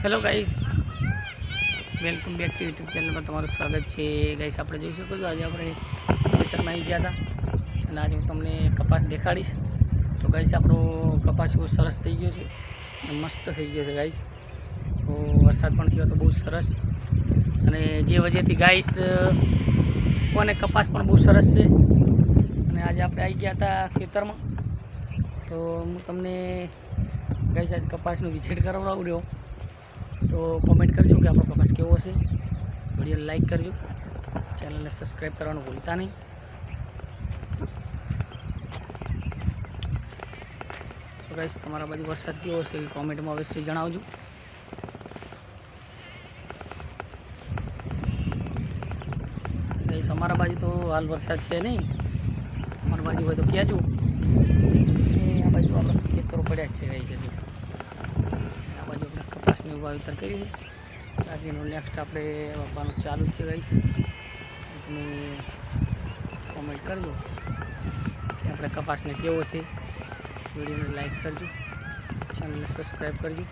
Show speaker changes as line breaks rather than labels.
Hello guys, welcome back to YouTube channel में તમારું સ્વાગત છે। ગાઈસ આપણે જોઈ શકો છો આજે આપણે ખેતરમાં આવી ગયા હતા અને આજે હું તમને કપાસ દેખાડીશ। તો ગાઈસ આપણો કપાસ બહુ સરસ થઈ ગયો છે, મસ્ત થઈ ગયો છે ગાઈસ। તો વરસાદ પણ થયો તો બહુ સરસ, અને જે વજહથી ગાઈસ કોને કપાસ પણ બહુ સરસ છે। અને આજે આપણે આવી ગયા હતા ખેતરમાં, તો હું તમને ગાઈસ આજ કપાસનું વિઝિટ કરાવડાવું રહ્યો। तो कमेंट करजो कि आपको कपास केवो है। वीडियो लाइक करजो, चैनल ने सब्सक्राइब करवाना भूलता नहीं। तो गाइस तमारा बाजू वरसाद केवो है कमेंट में अवश्य जणावजो। गाइस अमरा बाजू तो हाल वरसाद है नहीं, अमर बाजू हो तो क्या जो आ बाजू आप खेतरों पड़ा है गाइस। हजू आ बाजू अपने कपास ने वावेतर करी आगे नेक्स्ट આપણે વાવવાનું ચાલુ છે ગાઈસ। તમે કોમેન્ટ કરજો કે આપણે કપાસને કેવો છે। વિડીયોને લાઈક કરજો, ચેનલને સબસ્ક્રાઈબ કરજો।